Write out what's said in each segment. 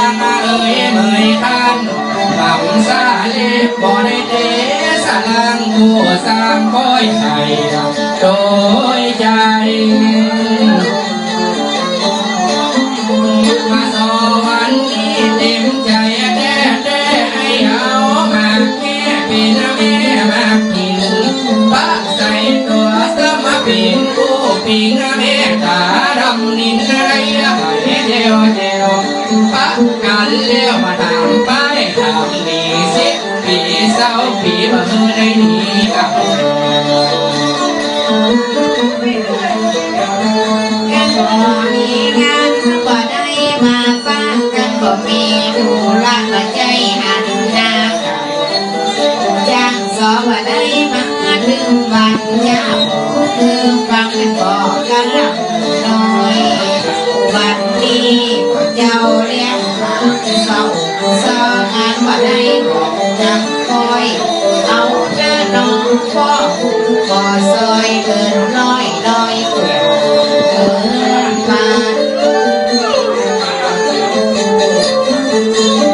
างเอ่ยเมยคันบังซาเล็บบ่ได้เตะสลังผู้สร้างคอยใจโดยใจมาสวรรค์นี้เต็มใจแด่ให้เอามาแค่เป็นแม่มากินปะใส่ตัวสมาเป็นผู้ปิงแม่ตาดำนินไรให้เดียวปะกันเลี้ยวมาทำไปทำดีสิปีเศร้าปีมาเมื่อได้หนีกับกันบ่มีงานบ่ได้มาฟังกันบ่มีธุระมาใจหันหน้าจังสอบ่ได้มาถึงวันยามคือฟังกันบ่กันหลับน้อยวันนี้เจ้าเรียกเศร้าสองานบ่ได้บอกจังคอยเอาหน้าน้องพ่อบ่ซอยเกินน้อยเกินมา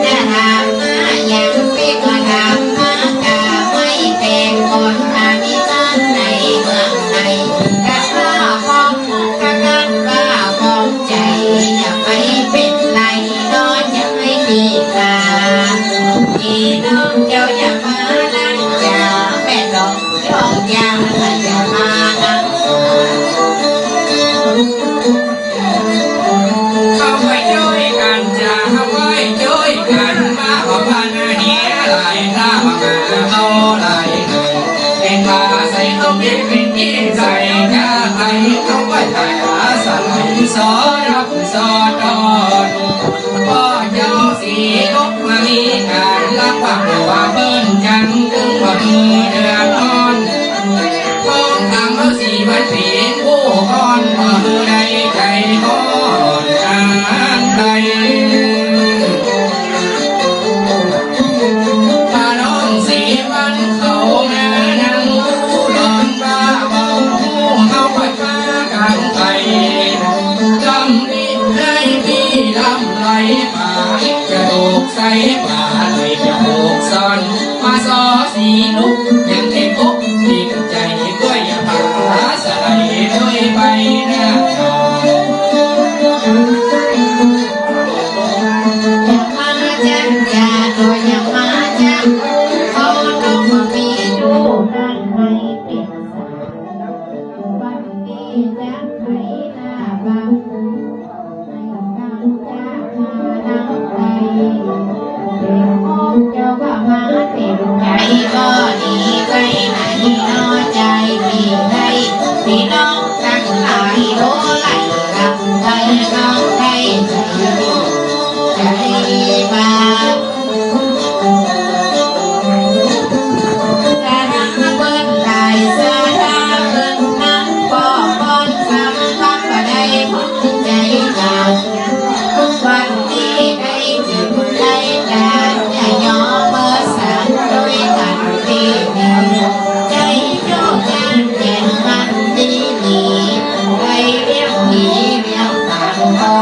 จะถามมาอย่างพี่ก็ถามมากาไม่เป็นคนมามีบ้านในเมืองในกะข้าของกะกันว่าของใจอย่าไปเป็นไรน้อยอย่าให้มีกาพี่น้องเจ้าอย่ามานั่งอย่าแม่ดอกยองยางอย่ามานั่งเข้าไปช่วยกันจะเข้าไปช่วยกันมาขอพันเหี้ยไหลถ้ามาเอาไหลเป็นมาใส่ต้องเย็บเป็นที่ใส่จะไปต้องไปถ่ายอาสาสอรับสอดอนพ่อเจ้าสีกบมามีการรับปากว่าเบิ้ลจังถึงว่ามือเดือดร้อนท้องทำเอาสีวันเปลี่ยนผู้ก่อนมือใดใจก่อนการใดพาน้องสีวันเขาแม่นั่งผู้หลอนบ้าเบาผู้เขาไปมากันไปจำนิดให้พี่ลำไหลป่าจะถูกใส่ป่าเลยจะถูกซ่อนมาซอสีลุกยังเก็บปุ๊บติดใจก็อย่าพาสลายด้วยไปนะอย่ามาจังอย่าตัวอย่ามาจังเขาต้องมามีดูนั่งให้เปลี่ยนสายวันนี้จะให้หน้าบ้างให้ตั้งจะมานั่งไปเด็กมองเจ้าว่ามาเต็มใจก็ดีไปไหนน้อใจมีได้พี่น้องทั้งหลายโลไหลลำไปน้องใจใจมาแต่รักเบิ้ลลายเสื้อตาเบิ้ลนั่งก็บอนคำพักก็ได้พบใจอยากวันที่ได้ถึงได้การอย่ายอมเมื่อสานด้วยกันที่มีใจโยกยันเย็นมันดีดีไปเรียกผีเรียกตามพ่อ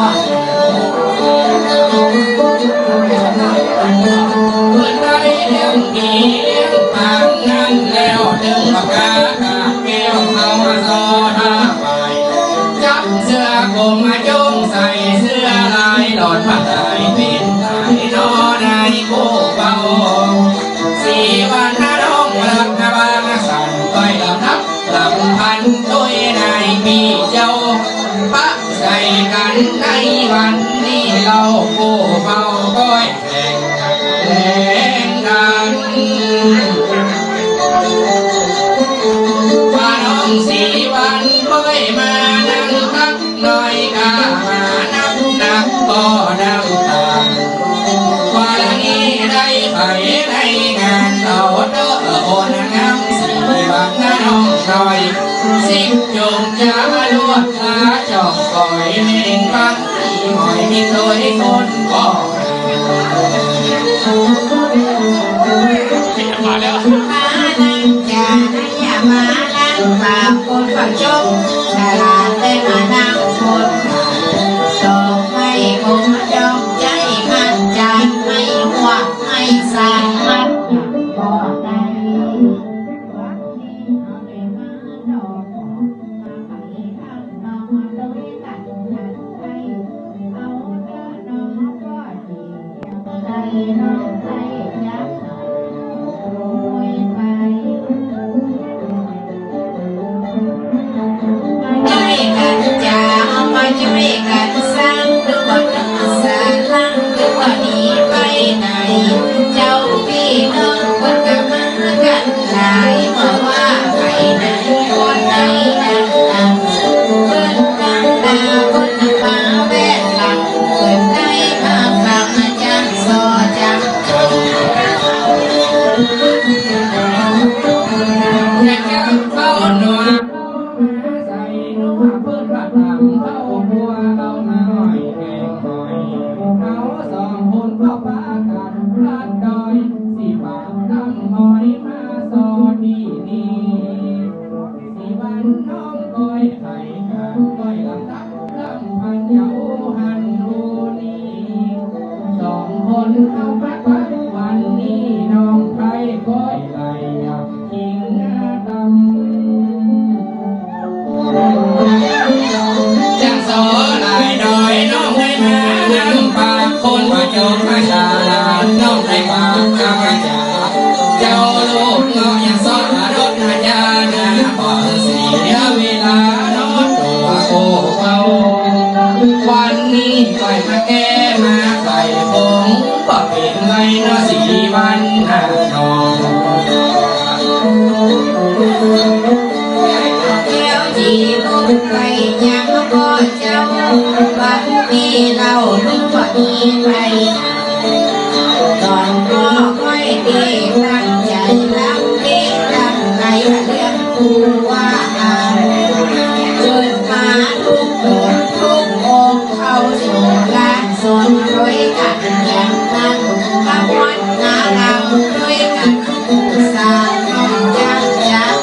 คนใดเลี้ยงดีเลี้ยงปากนั่นแล้วดึงปากกาแก้วเอามาซอท่าไปจับเสื้อกลมมาจงใส่เสื้อลายหลอดผ้าลายเป็นไทยนอในโบ้เบาสีวันน้าน้องรักนาบางสั่นไปลำนับลำพันด้วยนายมีเจ้าปะใส่กันในวันนี้เราโบ้เบาก้อยแข่งกันว่าน้องสีวันค่อยมานั่งทักหน่อยกามานับก็น้ำตาว่าละนี้ได้ไปในงานเอาเด้อโอนน้ำสีวันน้องหน่อยสิจงจะลวดลาจอกก่อยเล่งปังหอยมีเคยคนก่อมาแล้วมานั่งอย่าอย่ามานั่งฝากคนฝากจงฉลาดได้มานั่งคนส่งให้ผมจงใจมัน ช่วยกันสร้างหรือว่ารักษาลังหรือว่าหนีไปไหนเจ้าพี่น้องคนกับมากันหลายมาว่าไปไหนคนไหนนั่งนั่งเปิดฟังดาคนน้ำฟ้าแวดหลังเปิดได้มาฟังจังซอจังอยากจะเข้าหนัวใส่หนัวเพื่อนพระตามเข้าบัวเอามาหอยแกงหอยเขาสองคนก็พากันพลาดดอยสิบาทนำหอยมาสอดีนี่สิวันน้องก้อยไข่กันก้อยลำตักลำพันเยาหันบูนีสองคนเข้าพัดวันนี้น้องไข่ก้อยไหลอยากกินหน้าดำจังโสหลายดอยน้องได้มานั่งปากคนมาโจกมาชาลาน้องได้ปากกาจาเจ้าลูกน้องยังสอนรถอาจารย์นะบอกเสียเวลานอนตัวโอ้เบาวันนี้ปล่อยมาแก้มาใส่ผมบอกเป็นไรเนาะสีวันหน้าน้อง เดี๋ยวจีบุกไปยังก็เจ้าวันนี้เราลุกว่ามีใครตอนก็ค่อยดีตั้งใจรักดีตั้งใจเลี้ยงผู้ว่าจนมาทุกคนทุกองเข้าสู่ลานสนด้วยกันอย่างนั้นขบวนนาลำด้วยกันสาวน้องจังจัง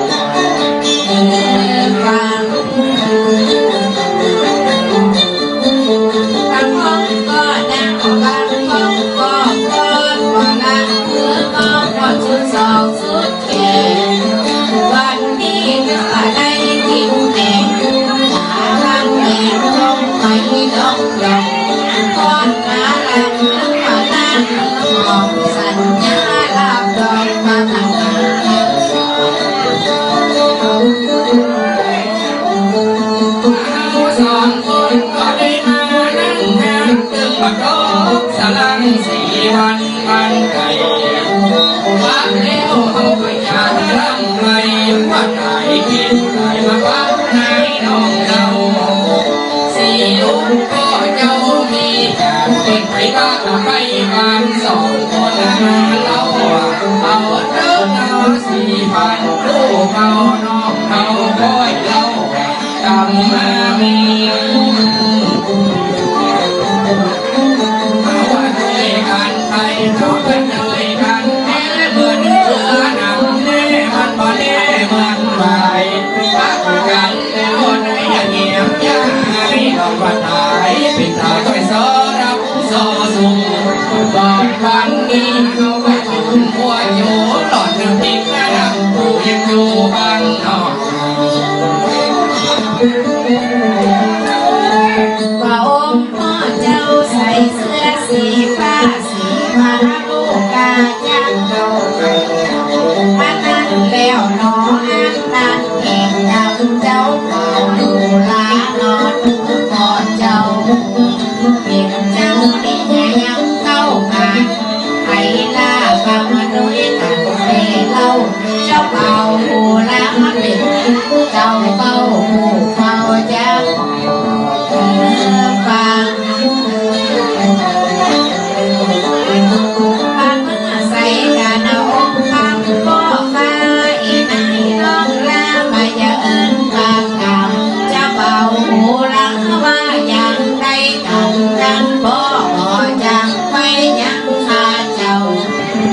ฟังบางคนก็ดังบางคนก็ก้อนว่าละเมื่อก็พอชุดสองสุดแขนวันนี้เนื้อได้กินแหงหาทางแหงลงไปลงหลงก้อนมาลังมานั่งมองสัญญาลาบดอกมาทางสองคนก็ได้มานั่งแทนตึงบักโตสลังสีวันไก่ว่าแล้วเขาก็อยากรำไรว่าไหนคิดไหนมาว่าไหนน้องเราสีลูกก็เจ้ามีแต่เป็นไปบ้างไปบ้านสองคนเราเอาเริ่มเอาสีพันลูกเอาน้องเอาก้อยเรากำมามีเอาด้วยกันไปเราเป็นด้วยกันแค่เมื่อเนื้อนำแน่มันบ่แน่มันไปพักกันแล้วในอย่างเงียบยังไงเราบัดหายเป็นตาคอยสอรับสอสูงก่อนวันนี้เขาไปถึงหัวโยหลอดน้ำพริกน้ำผู้ยังอยู่บ้านนอก ว่าองค์พ่อเจ้าใส่เสื้อสีฟ้าสีฟ้าลูกกาจังเก่าอันนั้นแล้วน้องอันนั้นเก่งดังเจ้าเก่าดูลานอนพ่อเจ้าเก่งเจ้านี่ยังเข้ามาไอ้ลาฟังด้วยกันเเล่าเจ้าเป่าหูละมันเป็นเจ้าเป่าหูเป่าจังฟังพันใส่กันเอาองค์คำก็มาอีนายน้องลาไปจะเอิ้นปากกาจะเป่าหูละว่าอย่างไรกันกันบ่จังไปยังข้าเจ้า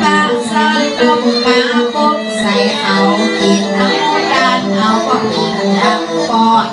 ปากซอยตรงขาปุ๊บใส่เอากินเอาด้านเอาก็กินทั้งปอด